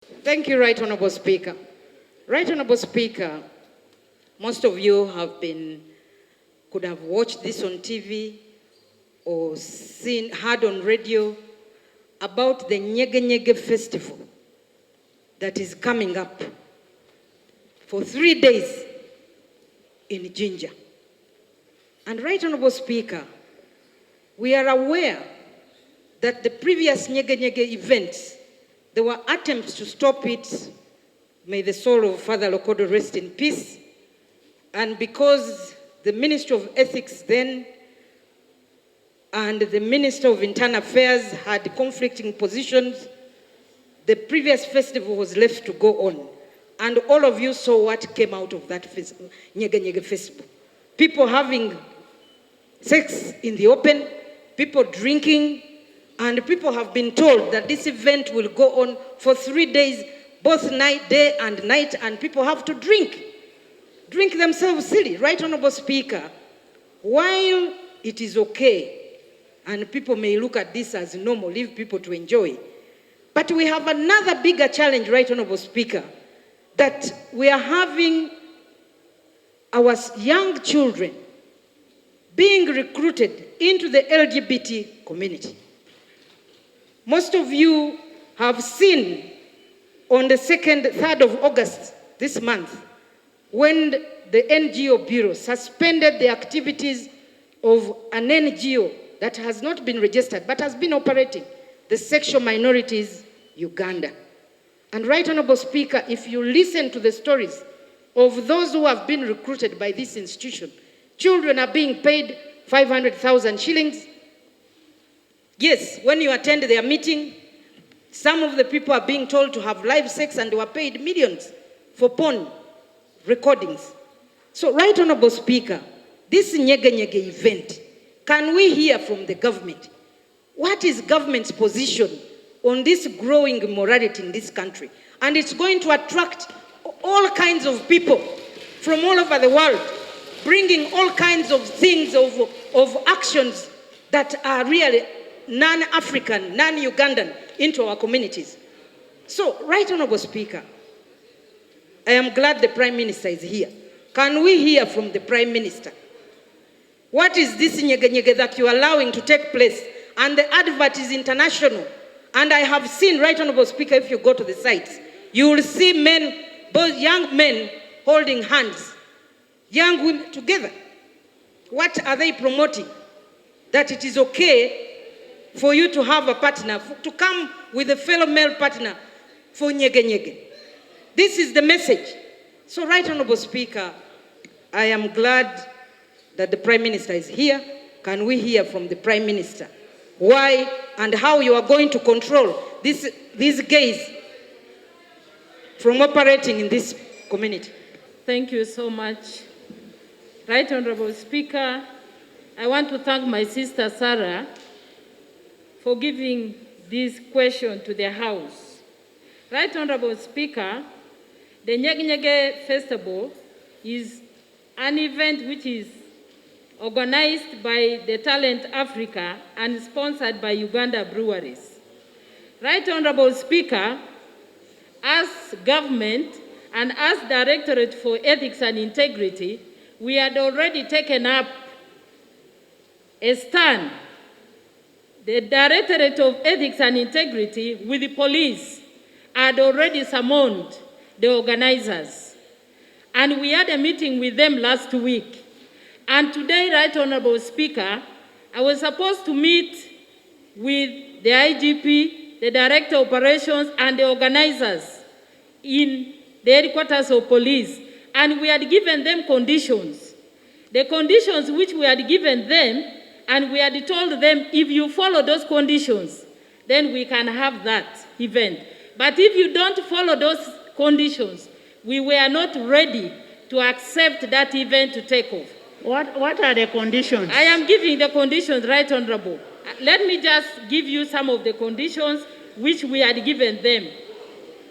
Thank you, Right Honorable Speaker. Right Honorable Speaker, most of you could have watched this on TV or heard on radio about the Nyege festival that is coming up for 3 days in Jinja. And Right Honorable Speaker, we are aware that the previous Nyege events, there were attempts to stop it. May the soul of Father Lokodo rest in peace. And because the Ministry of Ethics then and the Minister of Internal Affairs had conflicting positions, the previous festival was left to go on. And all of you saw what came out of that Nyege festival. People having sex in the open, people drinking, and people have been told that this event will go on for 3 days, both day and night, and people have to drink themselves silly. Right Honorable Speaker, while it is okay, and people may look at this as normal, leave people to enjoy, but we have another bigger challenge, Right Honorable Speaker, that we are having our young children being recruited into the LGBT community. Most of you have seen on the 3rd of August this month, when the NGO Bureau suspended the activities of an NGO that has not been registered but has been operating, the Sexual Minorities Uganda. And Right Honorable Speaker, if you listen to the stories of those who have been recruited by this institution, children are being paid 500,000 shillings. Yes, when you attend their meeting, some of the people are being told to have live sex and they were paid millions for porn recordings. So, Right Honorable Speaker, this Nyege event, can we hear from the government? What is government's position on this growing immorality in this country? And it's going to attract all kinds of people from all over the world, bringing all kinds of things, of actions that are really non-African, non-Ugandan into our communities. So, Right Honorable Speaker, I am glad the Prime Minister is here. Can we hear from the Prime Minister? What is this Nyege that you are allowing to take place? And the advert is international. And I have seen, Right Honorable Speaker, if you go to the sites, you will see men, both young men holding hands, young women together. What are they promoting? That it is okay for you to have a partner, to come with a fellow male partner for Nyege. This is the message. So, Right Honorable Speaker, I am glad that the Prime Minister is here. Can we hear from the Prime Minister why and how you are going to control these gays from operating in this community? Thank you so much. Right Honorable Speaker, I want to thank my sister Sarah for giving this question to the House. Right Honorable Speaker, the Nyege Festival is an event which is organized by the Talent Africa and sponsored by Uganda Breweries. Right Honorable Speaker, as government and as Directorate for Ethics and Integrity, we had already taken up a stand. The Directorate of Ethics and Integrity with the police had already summoned the organizers. And we had a meeting with them last week. And today, Right Honorable Speaker, I was supposed to meet with the IGP, the Director of Operations, and the organizers in the headquarters of police. And we had given them conditions. The conditions which we had given them, and we had told them, if you follow those conditions, then we can have that event. But if you don't follow those conditions, we were not ready to accept that event to take off. What are the conditions? I am giving the conditions, Right Honorable. Let me just give you some of the conditions which we had given them.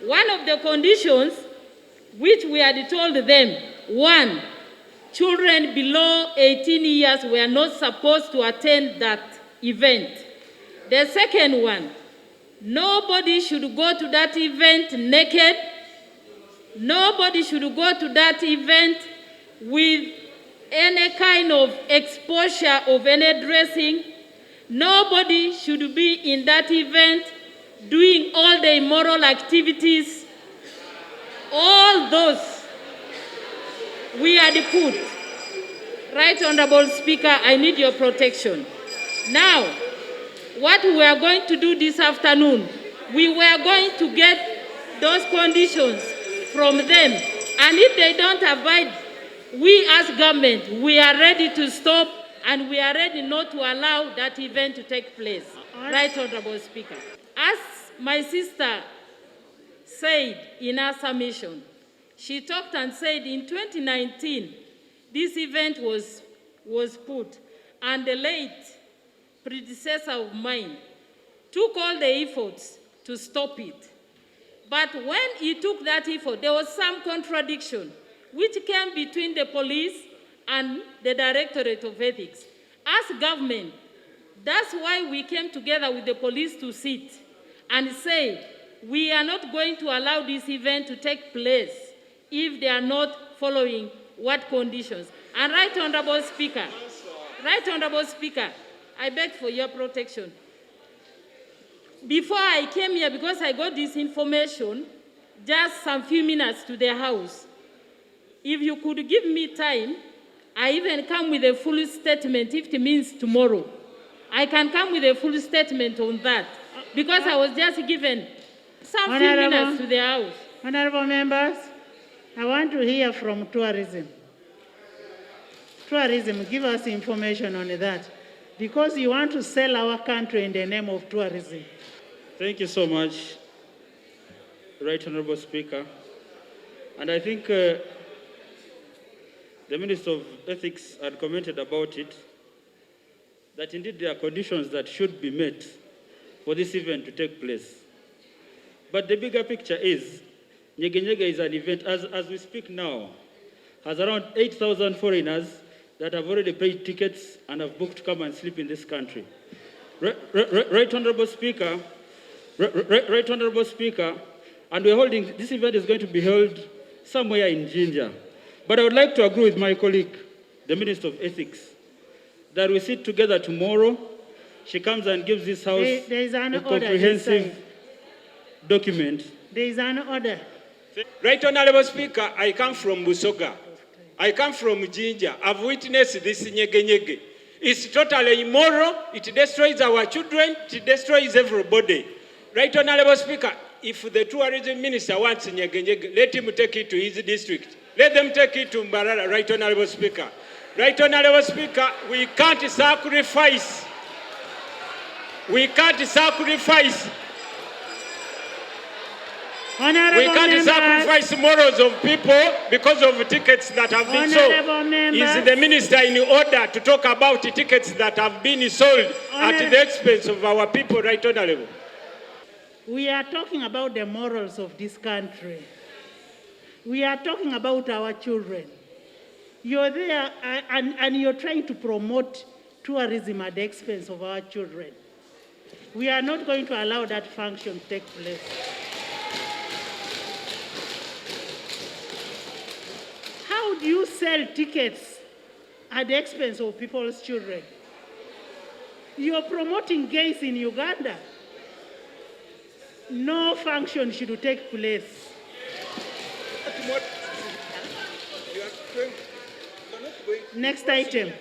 One of the conditions which we had told them, 1, children below 18 years were not supposed to attend that event. The second one, Nobody should go to that event naked. Nobody should go to that event with any kind of exposure of any dressing. Nobody should be in that event doing all the immoral activities. All those we are the put. Right, Honorable Speaker, I need your protection. Now, what we are going to do this afternoon, we were going to get those conditions from them. And if they don't abide, we as government, we are ready to stop and we are ready not to allow that event to take place. Right, Honorable Speaker. As my sister said in her submission, she talked and said in 2019, this event was put, and the late predecessor of mine took all the efforts to stop it. But when he took that effort, there was some contradiction which came between the police and the Directorate of Ethics. As government, that's why we came together with the police to sit and say, we are not going to allow this event to take place if they are not following what conditions. And Right Honorable Speaker, I beg for your protection. Before I came here, because I got this information, just some few minutes to the house, if you could give me time, I even come with a full statement if it means tomorrow. I can come with a full statement on that, because I was just given some few minutes to the house. Honorable members, I want to hear from tourism. Tourism, give us information on that, because you want to sell our country in the name of tourism. Thank you so much, Right Honorable Speaker. And I think the Minister of Ethics had commented about it, that indeed there are conditions that should be met for this event to take place. But the bigger picture is, Nyege is an event, as we speak now, has around 8,000 foreigners that have already paid tickets and have booked to come and sleep in this country. Right Honorable Speaker, Right Honorable Speaker, and we're holding, this event is going to be held somewhere in Jinja. But I would like to agree with my colleague, the Minister of Ethics, that we sit together tomorrow. She comes and gives this House a comprehensive document. There is an order. Right Honorable Speaker, I come from Busoga. I come from Jinja. I've witnessed this Nyege. It's totally immoral. It destroys our children. It destroys everybody. Right Honorable Speaker, if the tourism minister wants Nyege, let him take it to his district. Let them take it to Mbarara, Right Honorable Speaker. Right Honorable Speaker, we can't sacrifice. We can't sacrifice. Honorable We can't members, sacrifice morals of people because of tickets that have been sold. Is the minister in order to talk about the tickets that have been sold at the expense of our people, Right Honorable? We are talking about the morals of this country. We are talking about our children. You're there and you're trying to promote tourism at the expense of our children. We are not going to allow that function to take place. How do you sell tickets at the expense of people's children? You're promoting gays in Uganda. No function should take place. Next item.